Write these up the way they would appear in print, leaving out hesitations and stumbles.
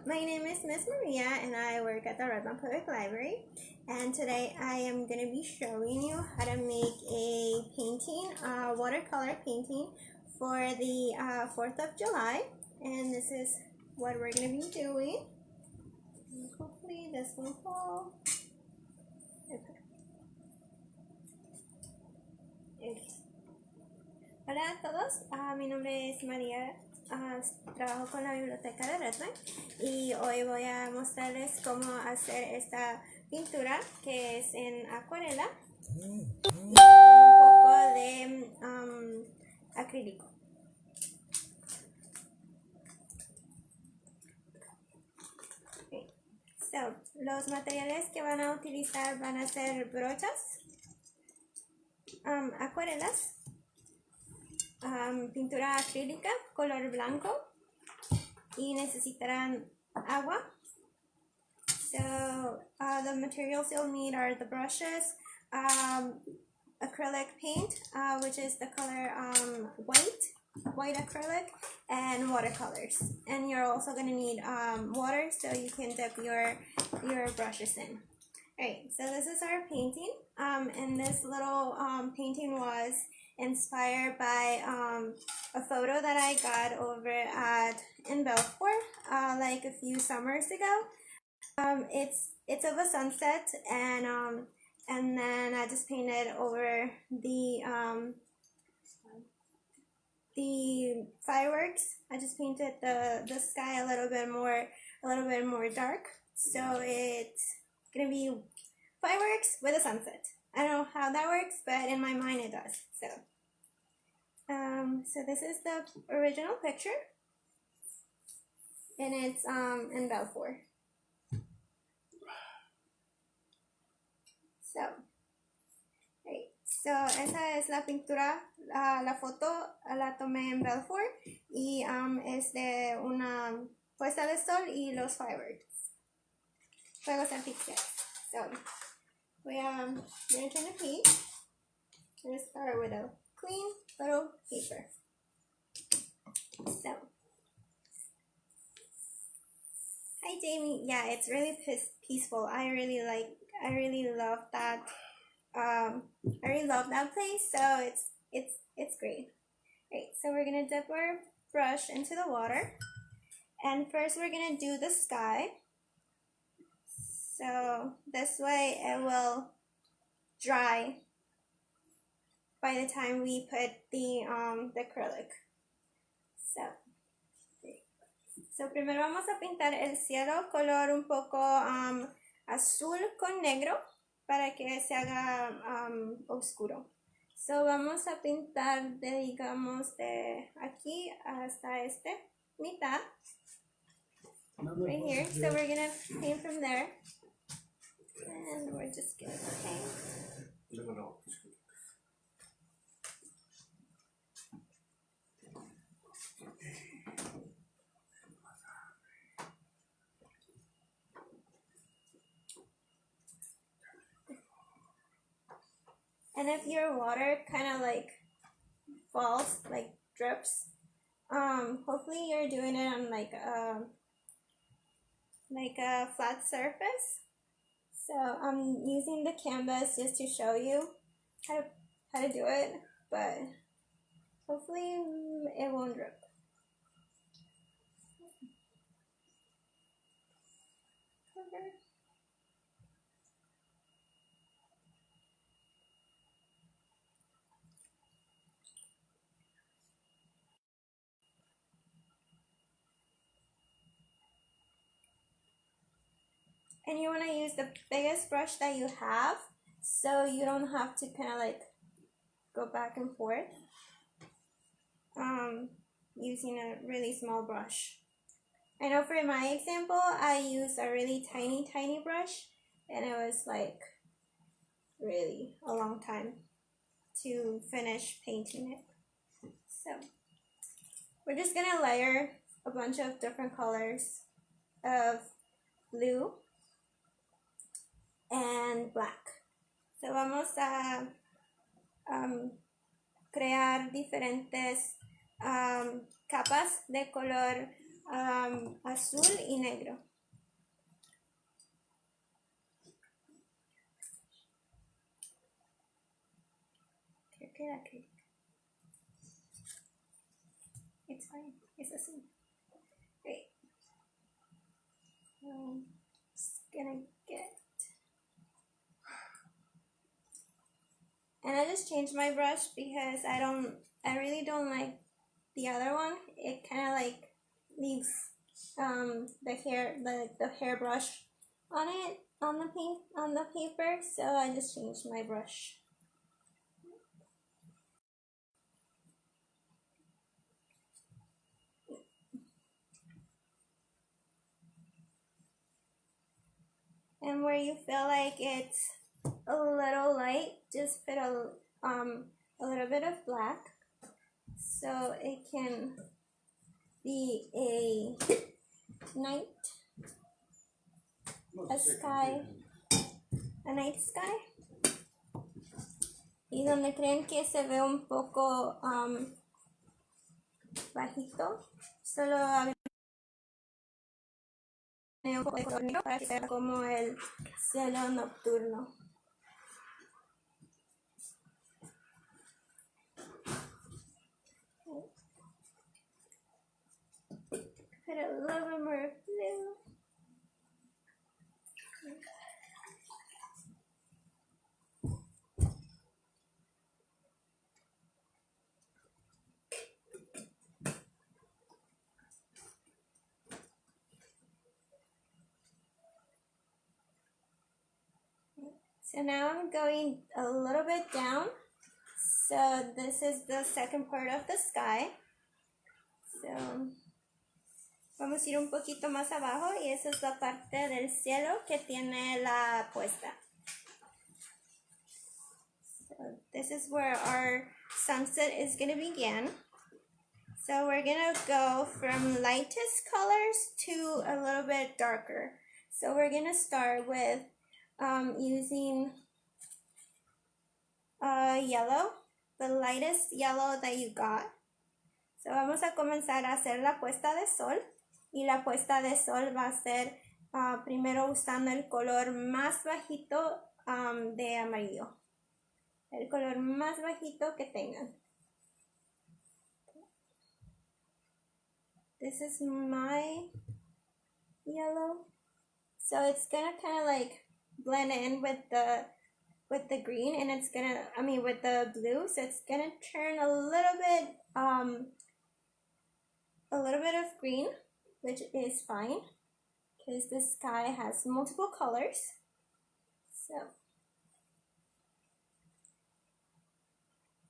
My name is Miss Maria and I work at the Redmond Public Library, and today I am going to be showing you how to make a painting, watercolor painting for the 4th of July, and this is what we're going to be doing. Hopefully this won't fall. Okay. Hola a todos, mi nombre es María, trabajo con la biblioteca de Redmond y hoy voy a mostrarles cómo hacer esta pintura que es en acuarela con un poco de acrílico. Okay. So, los materiales que van a utilizar van a ser brochas, acuarelas, pintura acrílica color blanco y necesitarán agua. So the materials you'll need are the brushes, acrylic paint, which is the color white acrylic, and watercolors. And you're also going to need water so you can dip your brushes in. Alright, so this is our painting, and this little painting was inspired by a photo that I got over in Belfort like a few summers ago. It's of a sunset, and then I just painted over the fireworks. I just painted the sky a little bit more dark, so it's gonna be fireworks with a sunset. I don't know how that works, but in my mind it does. So this is the original picture, and it's in Belfort. So esa es la pintura, la foto la tomé en Belfort y es de una puesta de sol y los fireworks, fuegos artificiales. So we're gonna turn the page. I'm gonna start with a clean little paper. So, hi Jamie. Yeah, it's really peaceful. I really love that. I really love that place. So it's great. Right. So we're gonna dip our brush into the water, and first we're gonna do the sky. So this way it will dry by the time we put the acrylic. So primero vamos a pintar el cielo color un poco azul con negro para que se haga oscuro. So vamos a pintar digamos de aquí hasta mitad. Right here. So we're gonna paint from there, and we're just gonna paint. And if your water kind of like falls, like drips, hopefully you're doing it on like a flat surface. So I'm using the canvas just to show you how to do it, but hopefully it won't drip. Okay. And you want to use the biggest brush that you have, so you don't have to kind of like go back and forth using a really small brush. I know for my example, I used a really tiny brush, and it was like really a long time to finish painting it. So we're just gonna layer a bunch of different colors of blue and black. So vamos a crear diferentes capas de color azul y negro. Creo que era acrílico. It's fine. It's azul. Great. Just gonna get. And I just changed my brush because I really don't like the other one. It kind of like leaves the hairbrush on it, on the paper, so I just changed my brush. And where you feel like it's a little light, just put a little bit of black so it can be a night sky. Y donde creen que se ve un poco bajito, solo un poco de color negro para que sea como el cielo nocturno. Put a little bit more blue. So now I'm going a little bit down. So this is the second part of the sky. So vamos a ir un poquito más abajo y esa es la parte del cielo que tiene la puesta. So this is where our sunset is going to begin. So we're going to go from lightest colors to a little bit darker. So we're going to start with using yellow, the lightest yellow that you got. So vamos a comenzar a hacer la puesta de sol y la puesta de sol va a ser primero usando el color más bajito de amarillo, el color más bajito que tengan. This is my yellow, so it's gonna kind of like blend in with the green, and it's gonna, with the blue, so it's gonna turn a little bit of green, which is fine because the sky has multiple colors. So,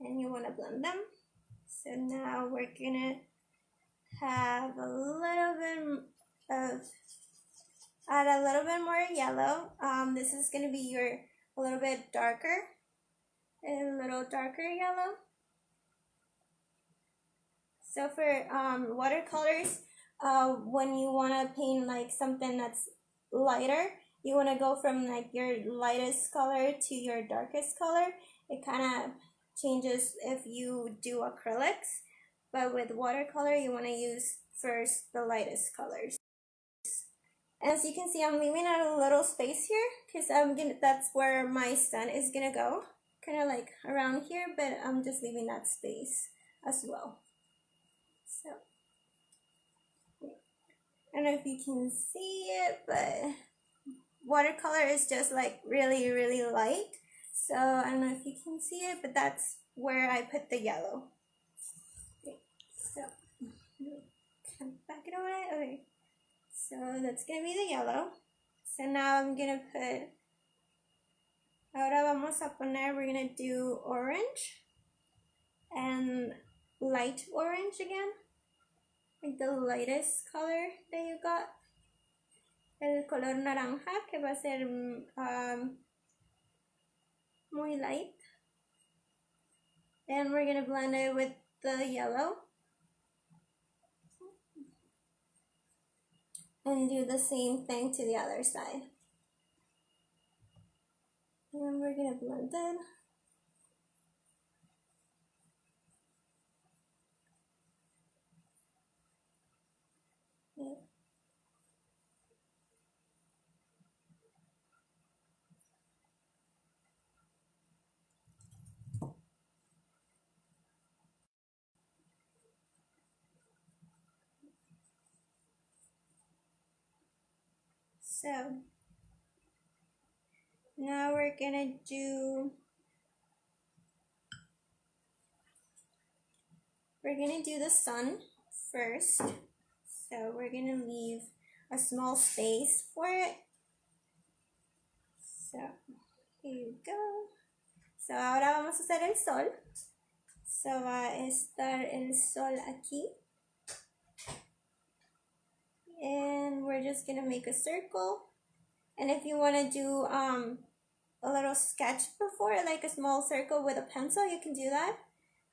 and you want to blend them. So now we're gonna have a little bit add a little bit more yellow. This is gonna be a little bit darker, a little darker yellow. So for watercolors, when you want to paint like something that's lighter, you want to go from like your lightest color to your darkest color. It kind of changes if you do acrylics, but with watercolor, you want to use first the lightest colors. As you can see, I'm leaving out a little space here because that's where my sun is gonna go, kind of like around here, but I'm just leaving that space as well. So I don't know if you can see it, but watercolor is just like really, really light. So I don't know if you can see it, but that's where I put the yellow. Okay, so come back it away. Okay, so that's gonna be the yellow. So now I'm gonna put. Ahora vamos a poner. We're gonna do orange and light orange again. Like the lightest color that you got, el color naranja, que va a ser muy light, and we're gonna blend it with the yellow and do the same thing to the other side, and we're gonna blend it. Yeah. So now we're gonna do the sun first. So we're gonna leave a small space for it. So here you go. So ahora vamos a hacer el sol. So va a estar el sol aquí. And we're just gonna make a circle. And if you wanna do a little sketch before, like a small circle with a pencil, you can do that.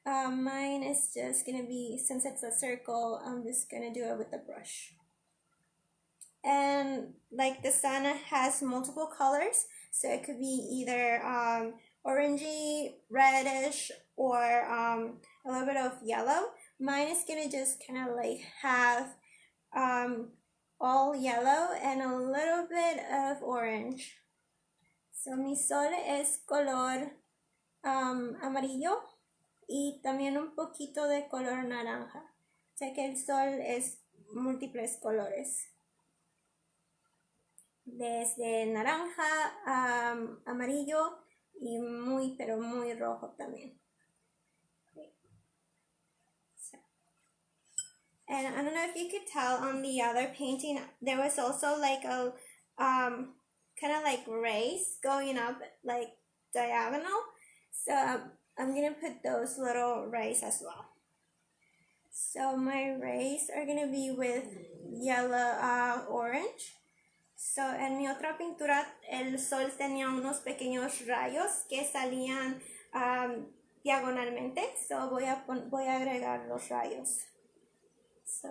Mine is just gonna be, since it's a circle, I'm just gonna do it with the brush. And like the sun has multiple colors, so it could be either orangey, reddish, or a little bit of yellow. Mine is gonna just kind of like have all yellow and a little bit of orange. So mi sol es color amarillo y también un poquito de color naranja, ya que el sol es múltiples colores, desde naranja, amarillo y muy pero muy rojo también. So, and I don't know if you could tell on the other painting, there was also like a kind of like rays going up like diagonal. So I'm gonna put those little rays as well. So my rays are gonna be with yellow, orange. So en mi otra pintura el sol tenía unos pequeños rayos que salían diagonalmente. So voy a agregar los rayos. So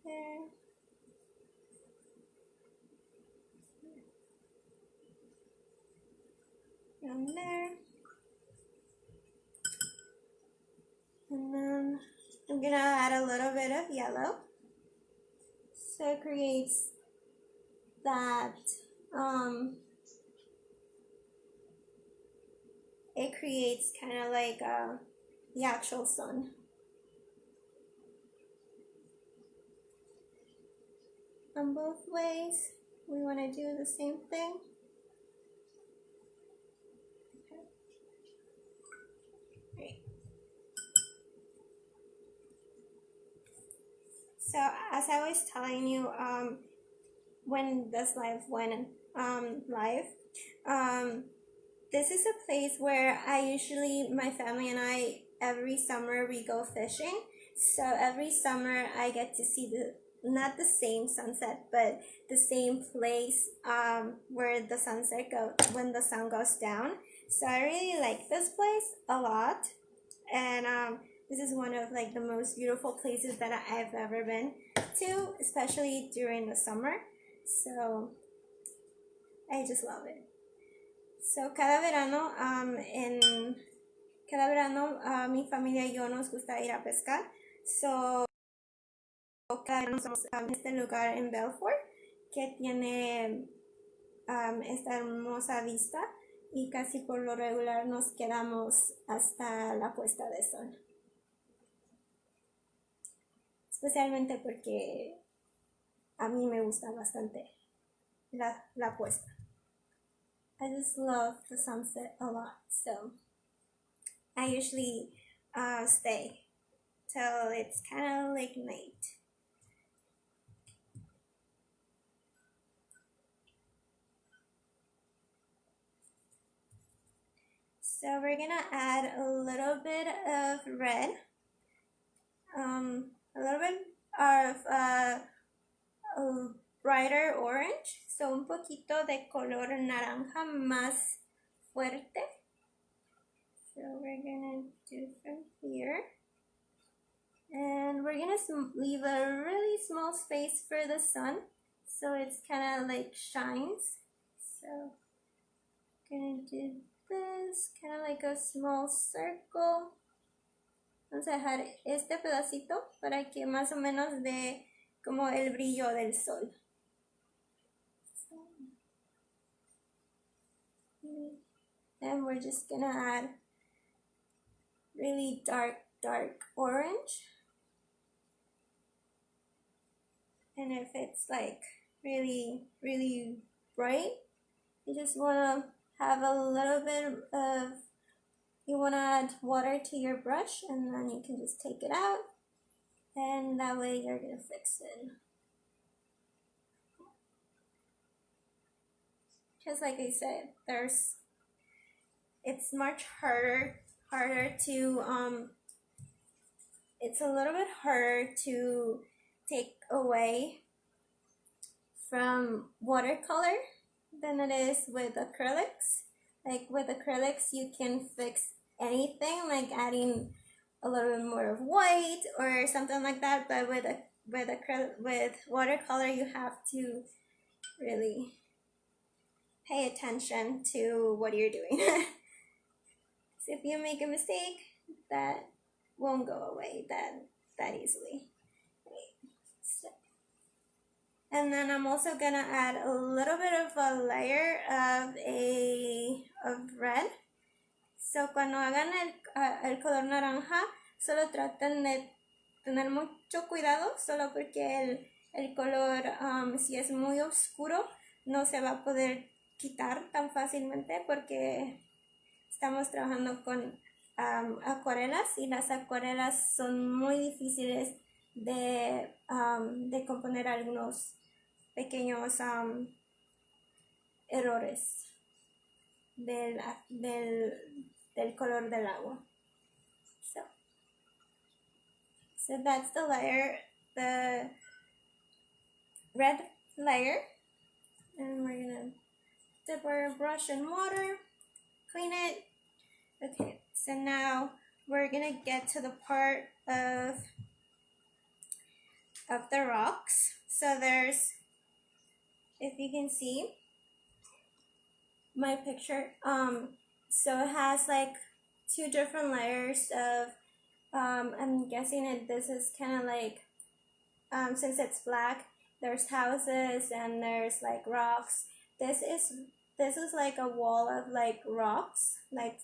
there. Down there. And then I'm gonna add a little bit of yellow. So it creates that, it creates kind of like the actual sun. On both ways, we want to do the same thing. Great. So as I was telling you, when this live went live, this is a place where I usually, my family and I, every summer we go fishing. So every summer I get to see not the same sunset, but the same place where the sunset when the sun goes down. So I really like this place a lot, and this is one of like the most beautiful places that I've ever been to, especially during the summer. So I just love it. So cada verano, mi familia y yo nos gusta ir a pescar. So cada verano somos este lugar en Belfort que tiene esta hermosa vista, y casi por lo regular nos quedamos hasta la puesta de sol. Especialmente porque a mí me gusta bastante la puesta. I just love the sunset a lot, so I usually stay till it's kind of like night. So we're gonna add a little bit of red, a little bit of a brighter orange, so un poquito de color naranja más fuerte. So we're gonna do from here, and we're gonna leave a really small space for the sun, so it's kind of like shines. So gonna do this, kind of like a small circle Vamos a dejar este pedacito para que más o menos dé como el brillo del sol. And we're just gonna add really dark orange. And if it's like really bright, you just wanna have a little bit of, you wanna add water to your brush, and then you can just take it out, and that way you're gonna fix it. Just like I said, it's much harder to, it's a little bit harder to take away from watercolor than it is with acrylics. Like with acrylics, you can fix anything, like adding a little bit more of white or something like that. But with watercolor, you have to really pay attention to what you're doing. So if you make a mistake, that won't go away that easily. And then I'm also gonna add a little bit of a layer of red. So cuando hagan el color naranja, solo traten de tener mucho cuidado, solo porque el color, si es muy oscuro, no se va a poder quitar tan fácilmente, porque estamos trabajando con acuarelas, y las acuarelas son muy difíciles de componer algunos pequeños errores del color del agua. So that's the layer, the red layer, and we're gonna dip our brush in water, clean it. Okay, so now we're gonna get to the part of the rocks. So there's, if you can see my picture, so it has like two different layers of, I'm guessing this is kind of like, since it's black, there's houses and there's like rocks. This is like a wall of like rocks, like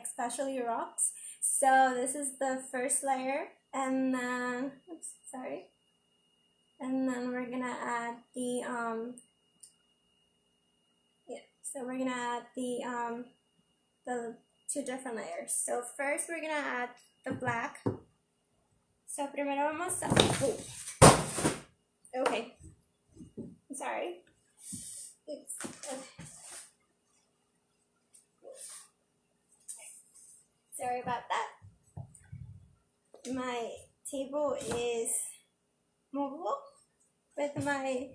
especially rocks. So this is the first layer, and then, oops, sorry. And then we're gonna add the, so we're gonna add the two different layers. So first we're gonna add the black. So primero vamos a, okay, sorry. Oops. Okay. Sorry about that. My table is movable with my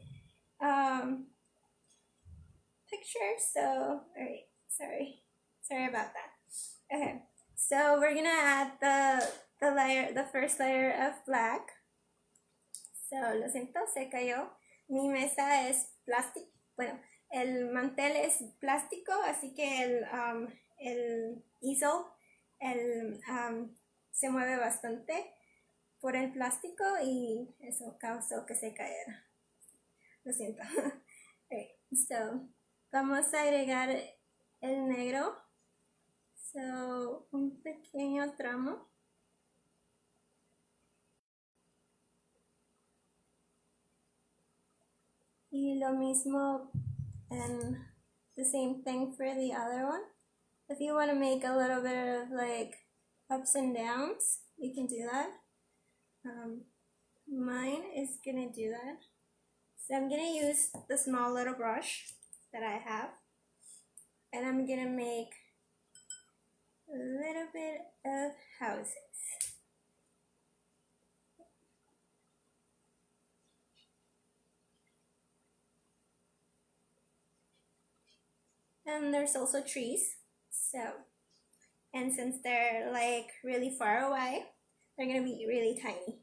picture, so alright, sorry about that. Okay, so we're gonna add the first layer of black. So lo siento, se cayó. Mi mesa es plástico, bueno, el mantel es plástico, así que el easel se mueve bastante por el plástico, y eso causó que se cayera. Lo siento. Okay, so vamos a agregar el negro. So un pequeño tramo. Y lo mismo, and the same thing for the other one. If you want to make a little bit of like ups and downs, you can do that. Mine is gonna do that. So I'm gonna use the small little brush that I have, and I'm gonna make a little bit of houses. And there's also trees. So, and since they're like really far away, they're gonna be really tiny.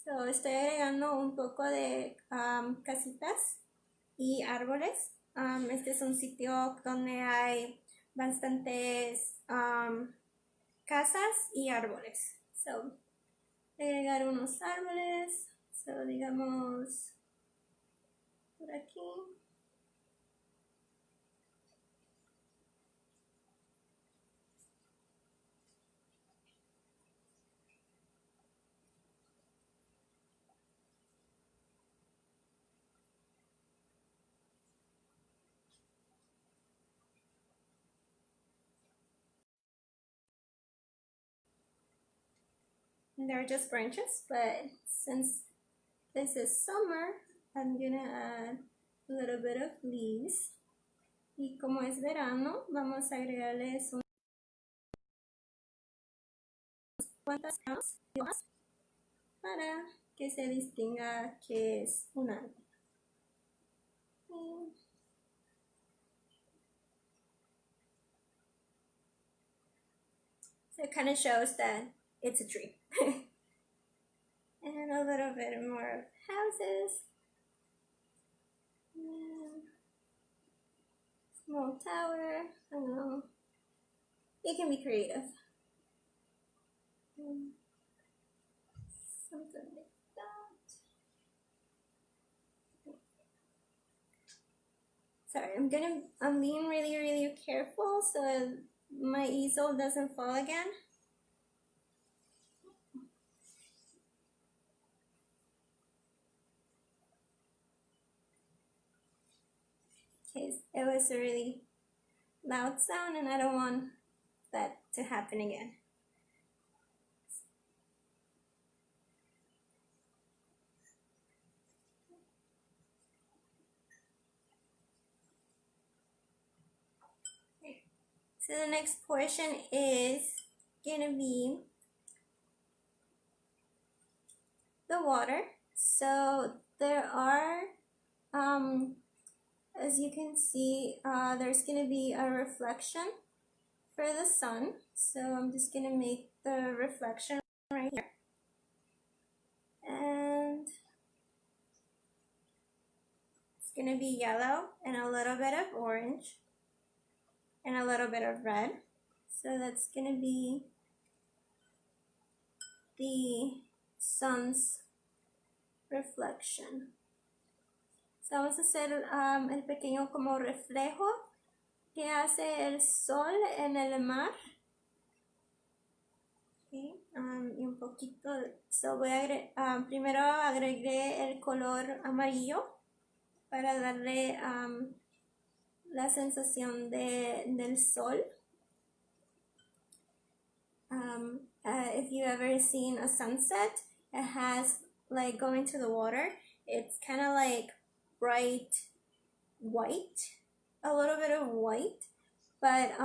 So estoy agregando un poco de casitas y árboles este es un sitio donde hay bastantes casas y árboles. So, agregar unos árboles. So, digamos, por aquí. They're just branches, but since this is summer, I'm gonna add a little bit of leaves. Y como es verano, vamos a agregarles unas cuantas hojas para que se distinga que es un árbol. So it kind of shows that it's a tree. And a little bit more of houses. And small tower. I don't know. You can be creative. Something like that. Sorry, I'm being really careful so my easel doesn't fall again. Because it was a really loud sound and I don't want that to happen again. So the next portion is gonna be the water. So there are, as you can see, there's gonna be a reflection for the sun. So I'm just gonna make the reflection right here. And it's gonna be yellow and a little bit of orange and a little bit of red. So that's gonna be the sun's reflection. So vamos a hacer el pequeño como reflejo que hace el sol en el mar. Okay. Y un poquito, so voy a primero agregué el color amarillo para darle la sensación del sol. If you've ever seen a sunset, it has like going to the water, it's kind of like bright white, a little bit of white, but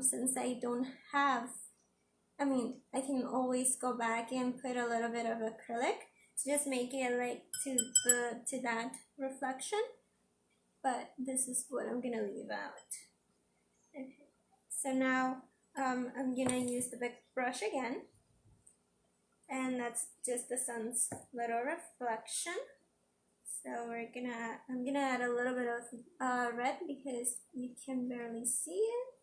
since I don't have, I mean, I can always go back and put a little bit of acrylic to just make it like to that reflection, but this is what I'm gonna leave out. Okay. So now I'm gonna use the big brush again, and that's just the sun's little reflection. So I'm gonna add a little bit of red because you can barely see it.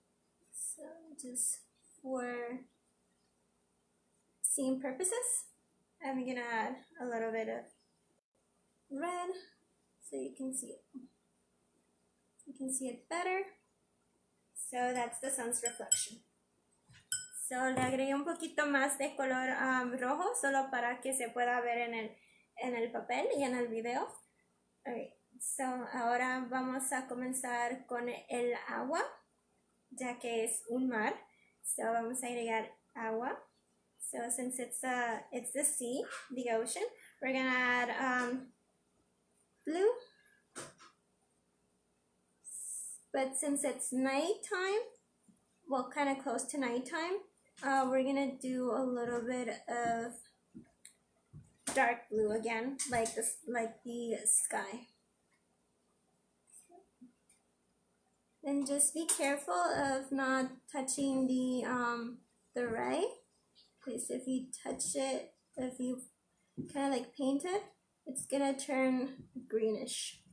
So just for seeing purposes, I'm gonna add a little bit of red so you can see it. You can see it better. So that's the sun's reflection. So le agregué un poquito más de color rojo solo para que se pueda ver en el papel y en el video. Okay. So ahora vamos a comenzar con el agua, ya que es un mar. So vamos a agregar agua. So since it's the sea, the ocean, we're gonna add blue. But since it's nighttime, well, kind of close to nighttime, we're gonna do a little bit of dark blue again, like the sky. And just be careful of not touching the ray, because if you touch it, if you kind of like paint it, it's gonna turn greenish.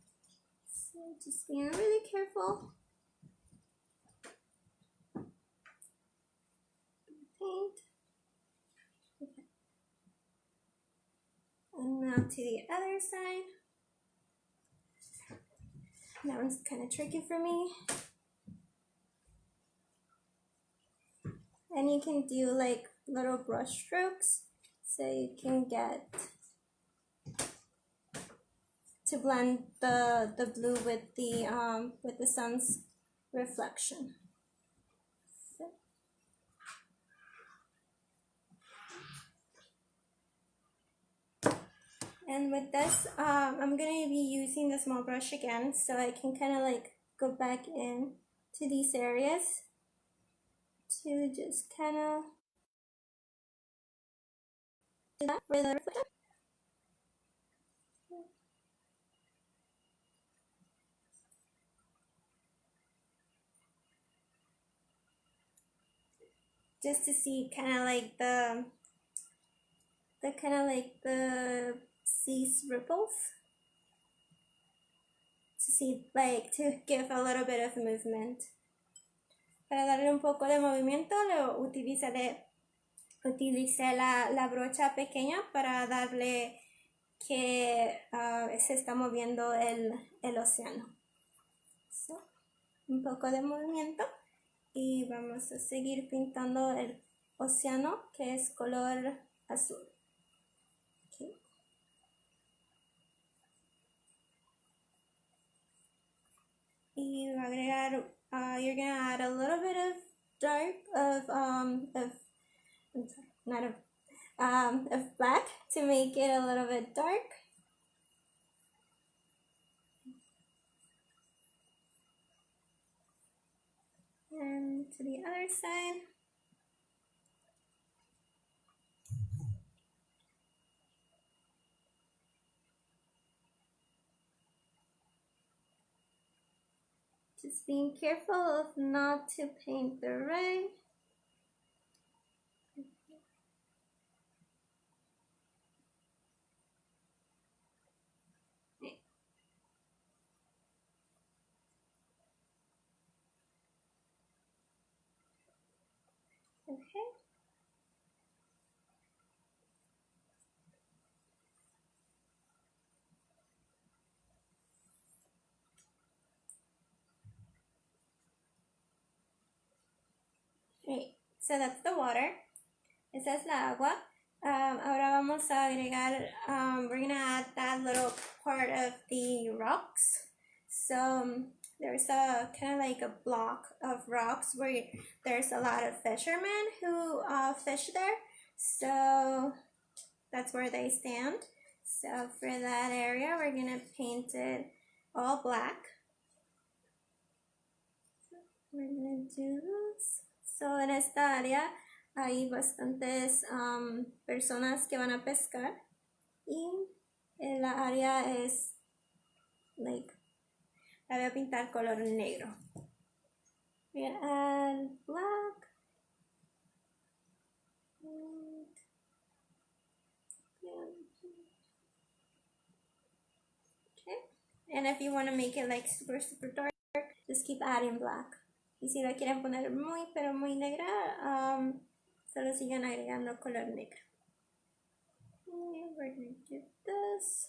So Just being really careful. Paint. Okay. And now to the other side. That one's kind of tricky for me. And you can do like little brush strokes so you can get to blend the blue with the sun's reflection. So. And with this, I'm gonna be using the small brush again so I can kind of like go back in to these areas to just kind of do that with the reflection. Just to see kind of like the sea's ripples, to see like to give a little bit of movement. Para darle un poco de movimiento utilicé la brocha pequeña para darle que se está moviendo el océano. So, un poco de movimiento y vamos a seguir pintando el océano, que es color azul. Okay. Y va a agregar, you're gonna add a little bit of dark of black to make it a little bit dark. And to the other side. Just being careful of not to paint the red. Okay. Right. So that's the water. Esa es la agua. Ahora vamos a agregar, we're gonna add that little part of the rocks. So there's a kind of like a block of rocks where there's a lot of fishermen who fish there. So that's where they stand. So for that area, we're gonna paint it all black. So we're gonna do this. So en esta área hay bastantes personas que van a pescar y la área es like, la voy a pintar color negro. Voy a add black. Okay. And if you want to make it like super dark, just keep adding black. Y si la quieren poner muy pero muy negra, solo sigan agregando color negro. Okay, we're going to do this.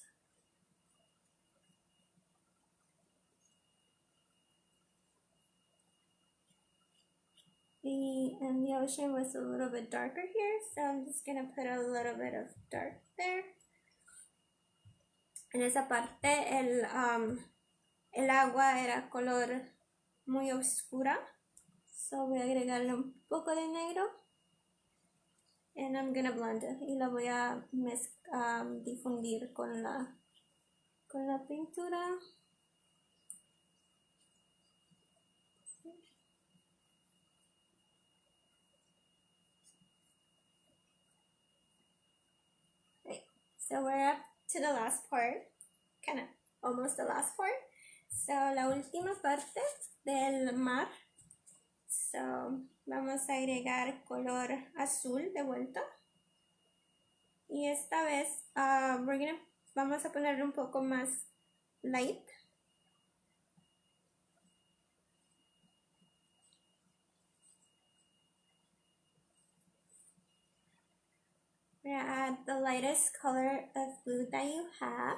And the ocean was a little bit darker here, so I'm just going to put a little bit of dark there. En esa parte el agua era color muy oscura, so voy a agregarle un poco de negro and I'm gonna blend it y la voy a difundir con la pintura. Right. So we're up to the last part, kind of almost the last part. So la última parte del mar. So vamos a agregar color azul de vuelta. Y esta vez vamos a ponerle un poco más light. add the lightest color of blue that you have.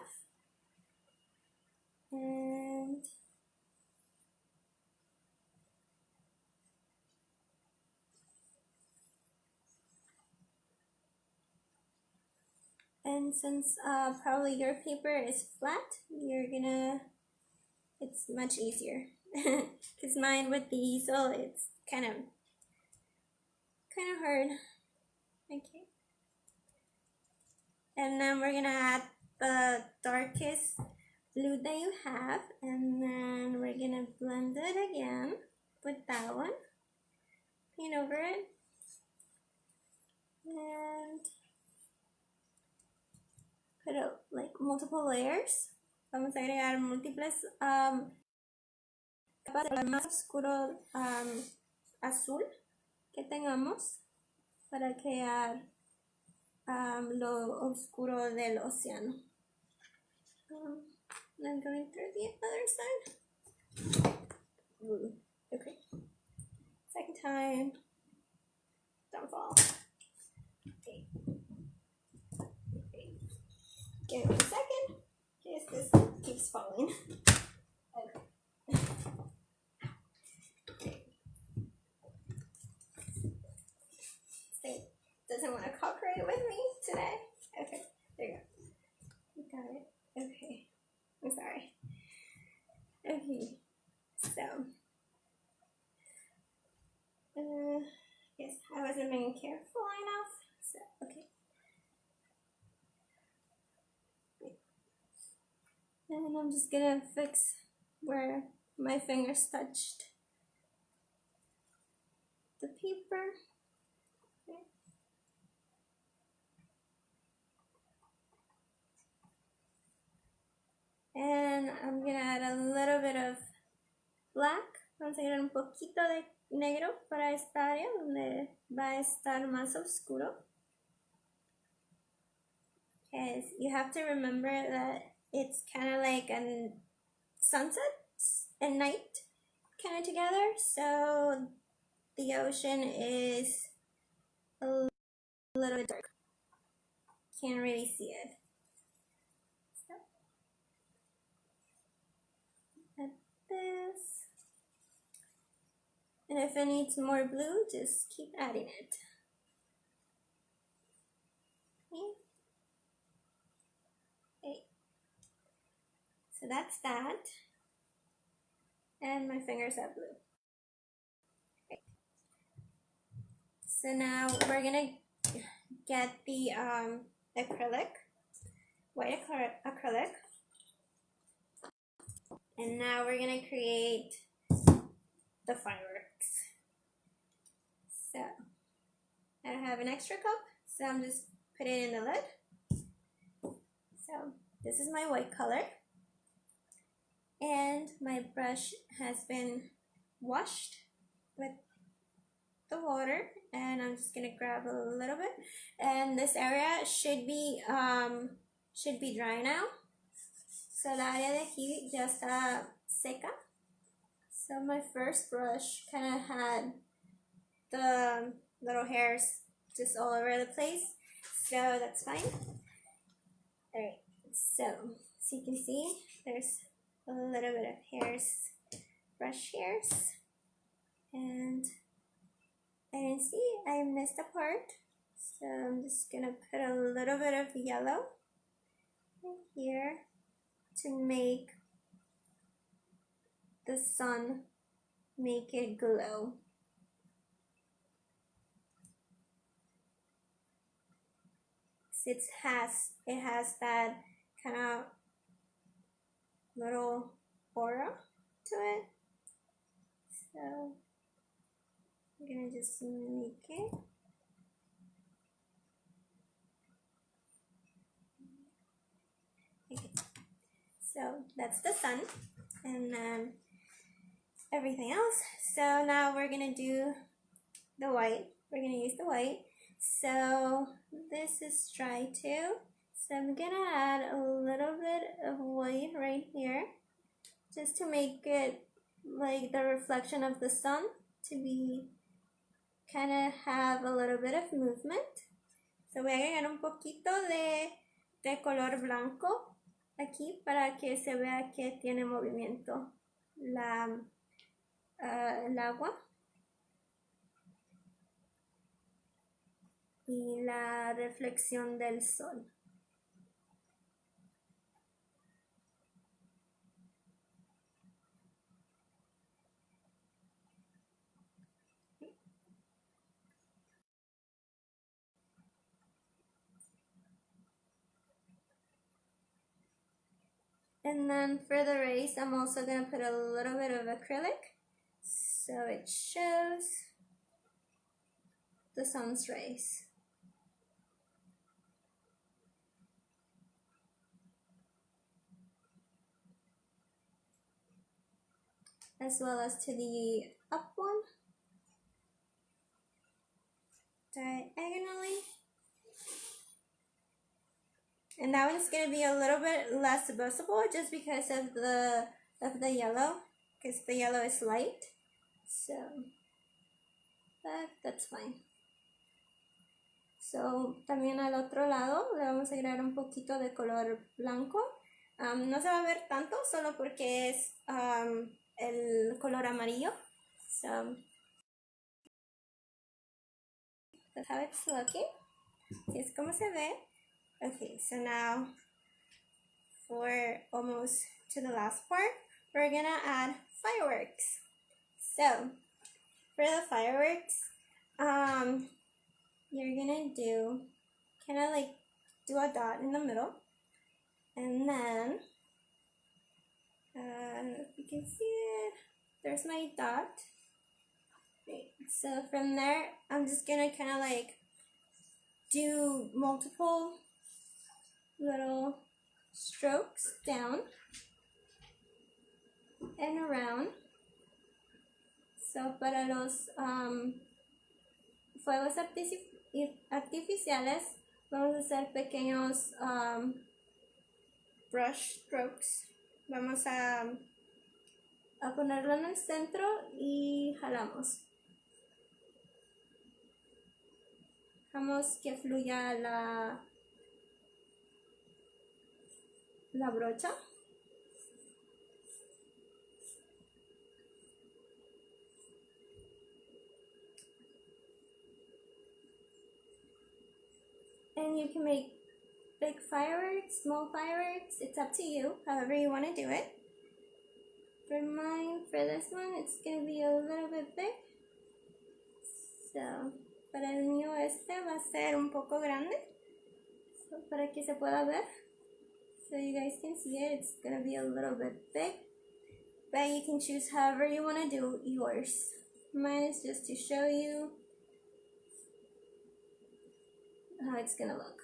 And since probably your paper is flat, it's much easier. Because mine with the easel, it's kind of hard. Okay. And then we're gonna add the darkest blue that you have, and then we're gonna blend it again with that one. Paint over it. And put like multiple layers. Vamos a agregar múltiples capas del más oscuro azul que tengamos para crear lo oscuro del océano. I'm going through the other side. Ooh, okay. Second time. Don't fall. Okay. Give me a second. In case this keeps falling. Okay. It doesn't want to cooperate with me today. Okay, there you go. You got it. Okay. I'm sorry. Okay. So, yes, I wasn't being careful enough. So, okay. And I'm just gonna fix where my fingers touched the paper. Okay. And I'm gonna add a little bit of black. Vamos a agregar un poquito de negro para esta área donde va a estar más oscuro. Because you have to remember that it's kind of like a sunset and night kind of together. So the ocean is a little bit dark. Can't really see it. So, like this. And if it needs more blue, just keep adding it. Okay. So that's that. And my fingers are blue. Okay. So now we're gonna get the acrylic, white acrylic. And now we're gonna create the fireworks. So I have an extra cup, so I'm just putting it in the lid. So this is my white color, and my brush has been washed with the water, and I'm just gonna grab a little bit, and this area should be dry now. So la área de aquí ya está seca. So my first brush kind of had the little hairs just all over the place, so that's fine. Alright, so as you can see, there's a little bit of hairs, brush hairs, and I didn't see, I missed a part, so I'm just gonna put a little bit of yellow right here to make the sun, make it glow. It has that kind of little aura to it, so I'm gonna just make it. Okay. So that's the sun, and then everything else. So now we're gonna do the white. We're gonna use the white. So this is dry too. So I'm gonna add a little bit of white right here, just to make it like the reflection of the sun, to be kind of have a little bit of movement. So voy a agregar un poquito de color blanco aquí para que se vea que tiene movimiento el agua y la reflexión del sol. And then for the race, I'm also going to put a little bit of acrylic so it shows the sun's rays. As well as to the up one, diagonally. And that one's going to be a little bit less visible just because of the yellow, because the yellow is light. So that's fine. So también al otro lado le vamos a agregar un poquito de color blanco. No se va a ver tanto solo porque es el color amarillo. So that's how it's looking. Así es como se ve. Okay, so now for almost to the last part, we're gonna add fireworks. So for the fireworks, you're gonna do kind of like do a dot in the middle, and then if you can see it, there's my dot. Okay, so from there, I'm just gonna kind of like do multiple little strokes down and around. So para los fuegos artificiales vamos a hacer pequeños brush strokes. Vamos a ponerlo en el centro y jalamos. Dejamos que fluya la brocha. And you can make big fireworks, small fireworks, it's up to you, however you want to do it. For mine, for this one, it's going to be a little bit big. So, para el mío este va a ser un poco grande. So, para que se pueda ver. So you guys can see it, it's going to be a little bit big. But you can choose however you want to do yours. Mine is just to show you how it's gonna look.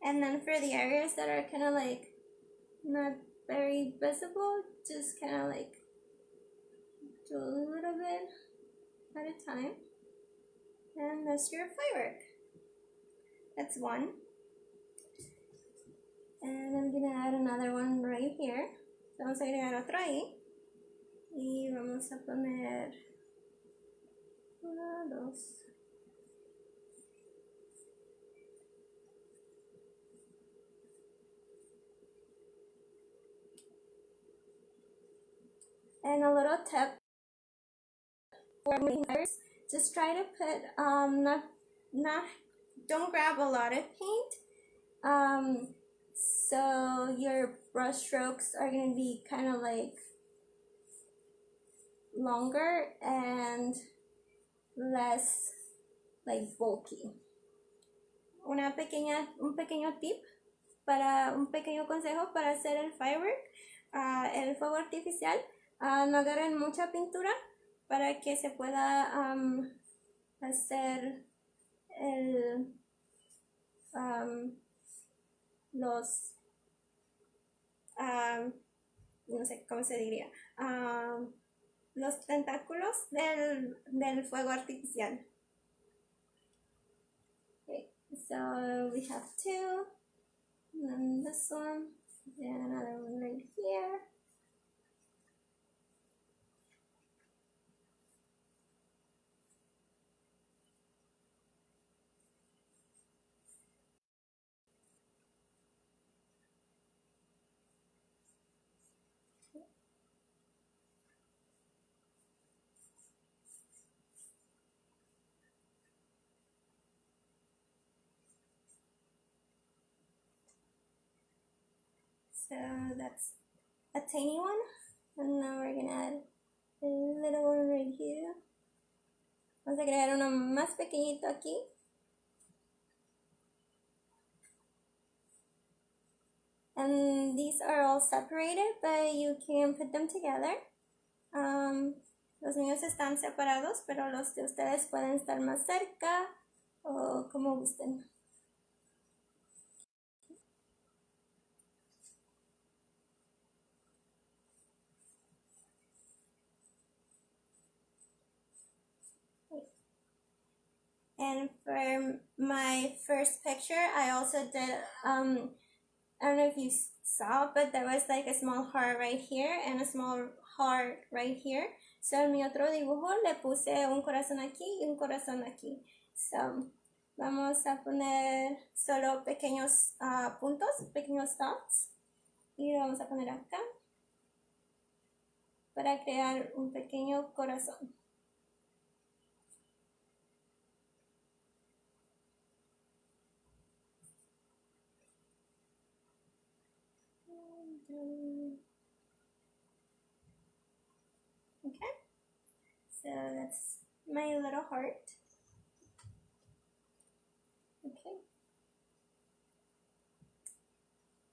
And then for the areas that are kind of like not very visible, just kind of like do a little bit at a time. And that's your firework. That's one. And I'm gonna add another one right here. So vamos a agregar otro ahí. Y vamos a poner 1, 2. And a little tip for painters, just try to put don't grab a lot of paint. So your brush strokes are going to be kind of like longer and less like bulky. Un pequeño tip un pequeño consejo para hacer el firework, el fuego artificial. No agarren mucha pintura para que se pueda hacer los no sé cómo se diría, los tentáculos del fuego artificial. Okay, so we have 2, and then this one, and another one right here. So that's a tiny one, and now we're gonna add a little one right here. Vamos a agregar uno más pequeñito aquí. And these are all separated, but you can put them together. Los míos están separados, pero los de ustedes pueden estar más cerca o como gusten. And for my first picture, I also did, I don't know if you saw, but there was like a small heart right here and a small heart right here. So en mi otro dibujo le puse un corazón aquí y un corazón aquí. So vamos a poner solo pequeños puntos, pequeños dots. Y lo vamos a poner acá para crear un pequeño corazón. Okay, so that's my little heart. Okay,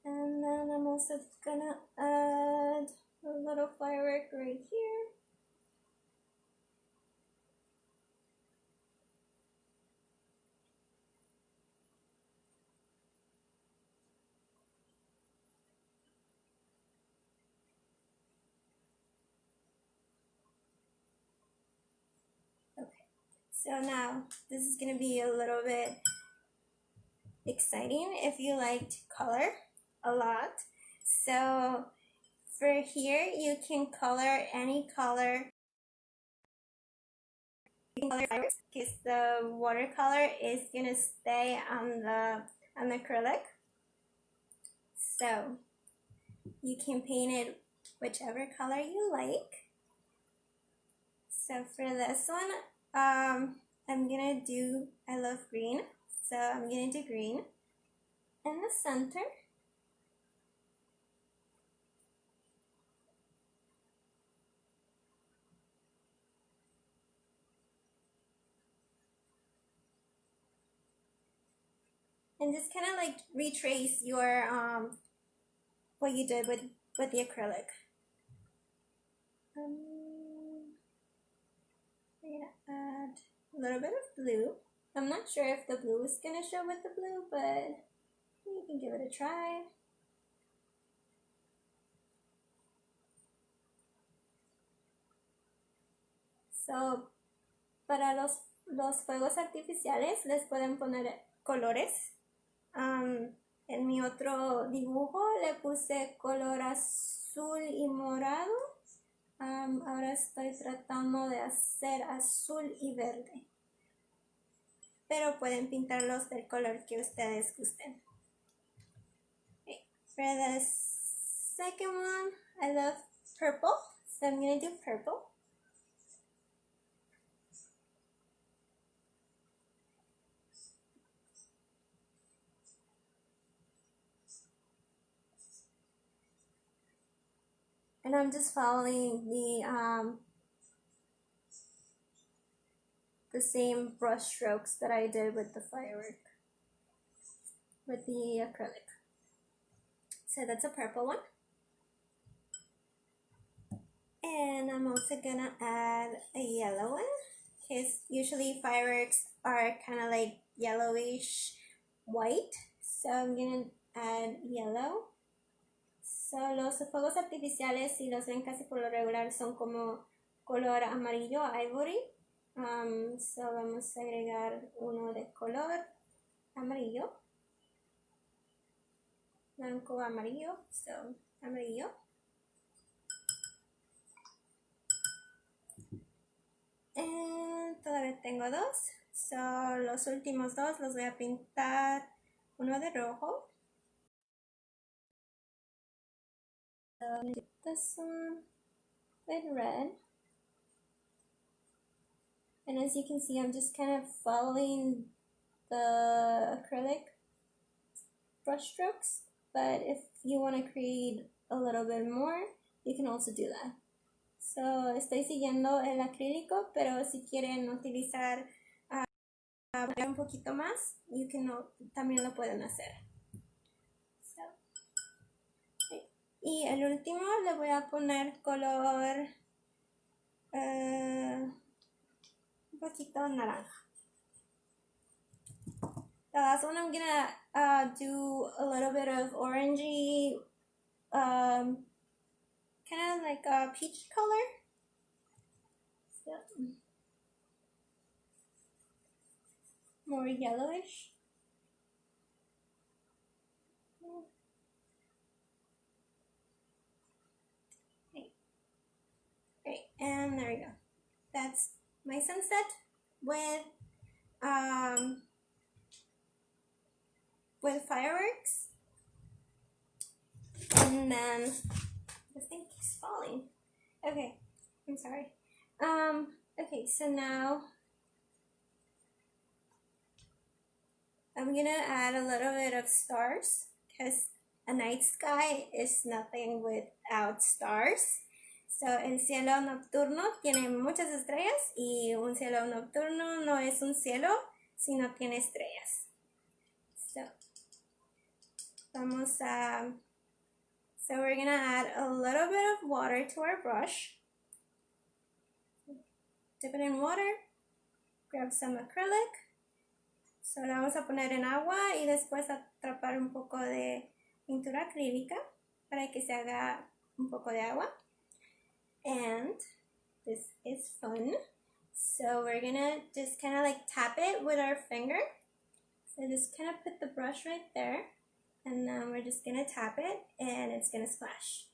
and then I'm also gonna add a little firework right here. So now this is gonna be a little bit exciting if you liked color a lot. So for here you can color any color. Because the watercolor is gonna stay on the acrylic. So you can paint it whichever color you like. So for this one, I'm gonna do, I love green, so I'm gonna do green in the center. And just kind of like retrace your, what you did with the acrylic. We're gonna add a little bit of blue. I'm not sure if the blue is gonna show with the blue, but you can give it a try. So, para los fuegos artificiales les pueden poner colores. En mi otro dibujo le puse color azul y morado. Ahora estoy tratando de hacer azul y verde. Pero pueden pintarlos del color que ustedes gusten. Okay. For the second one, I love purple, so I'm going to do purple. And I'm just following the same brush strokes that I did with the firework, with the acrylic. So that's a purple one. And I'm also gonna add a yellow one, because usually fireworks are kind of like yellowish white. So I'm gonna add yellow. So los fuegos artificiales, si los ven casi por lo regular, son como color amarillo ivory. So vamos a agregar uno de color amarillo. Blanco amarillo, so amarillo. Y todavía tengo dos. So los últimos dos los voy a pintar uno de rojo. This one with red. And as you can see, I'm just kind of following the acrylic brush strokes. But if you want to create a little bit more, you can also do that. So, estoy siguiendo el acrílico, pero si quieren utilizar un poquito más, también lo pueden hacer. So, okay. Y el último le voy a poner color un poquito naranja. The last one I'm gonna do a little bit of orangey, kind of like a peach color. So, more yellowish. Okay. Great, and there we go. That's my sunset with fireworks. And then this thing keeps falling. Okay, I'm sorry. Okay, so now I'm gonna add a little bit of stars because a night sky is nothing without stars. So, el cielo nocturno tiene muchas estrellas y un cielo nocturno no es un cielo si no tiene estrellas. So, so we're gonna add a little bit of water to our brush. Dip it in water, grab some acrylic. So, la vamos a poner en agua y después atrapar un poco de pintura acrílica para que se haga un poco de agua. And this is fun. So we're gonna just kind of like tap it with our finger. So just kind of put the brush right there, and then we're just gonna tap it and it's gonna splash.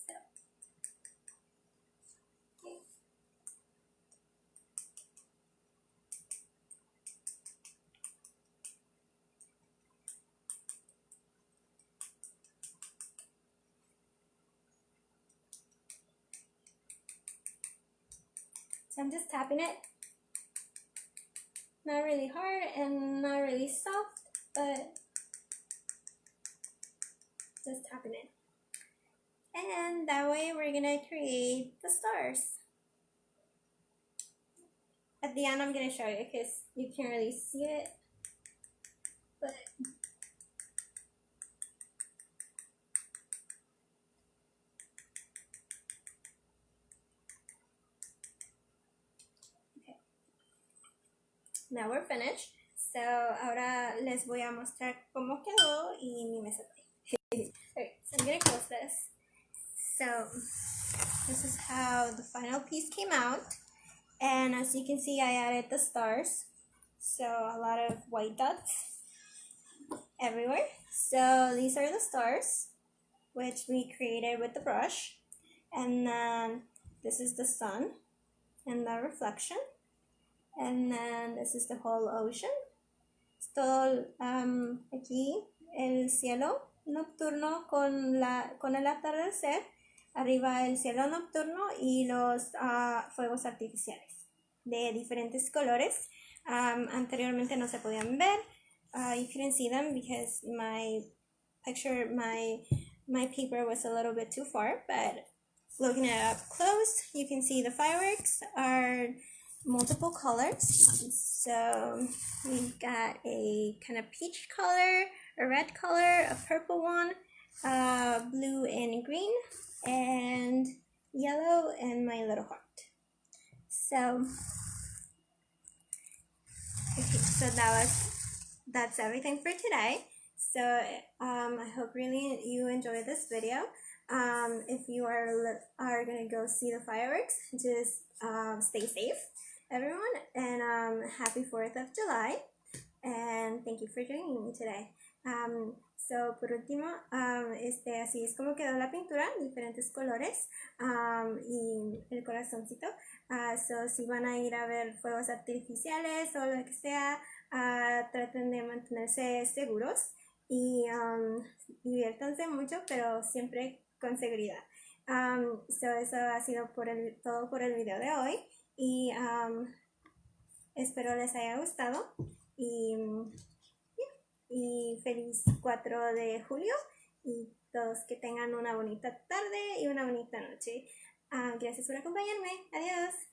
So, okay. So I'm just tapping it. Not really hard and not really soft, but just tapping it. And that way we're gonna create the stars. At the end I'm gonna show you because you can't really see it, but now we're finished. So ahora les voy a mostrar cómo quedó y mi mesa. Alright, so I'm gonna close this. So this is how the final piece came out, and as you can see I added the stars, so a lot of white dots everywhere. So these are the stars which we created with the brush, and then this is the sun and the reflection, and then this is the whole ocean. Esto aquí el cielo nocturno con el atardecer, arriba el cielo nocturno y los fuegos artificiales de diferentes colores. Anteriormente no se podían ver. You couldn't see them because my paper was a little bit too far, but looking at it up close, you can see the fireworks are multiple colors. So we've got a kind of peach color, a red color, a purple one, blue and green, and yellow, and my little heart. So okay, so that's everything for today. So I hope really you enjoyed this video. If you are gonna go see the fireworks, just stay safe, everyone, and happy 4th of July, and thank you for joining me today. So por último, así es como quedó la pintura, diferentes colores, y el corazoncito. So si van a ir a ver fuegos artificiales o lo que sea, traten de mantenerse seguros y diviértanse mucho, pero siempre con seguridad. So eso ha sido todo por el video de hoy, y espero les haya gustado, y feliz 4 de julio, y todos que tengan una bonita tarde y una bonita noche. Gracias por acompañarme. Adiós.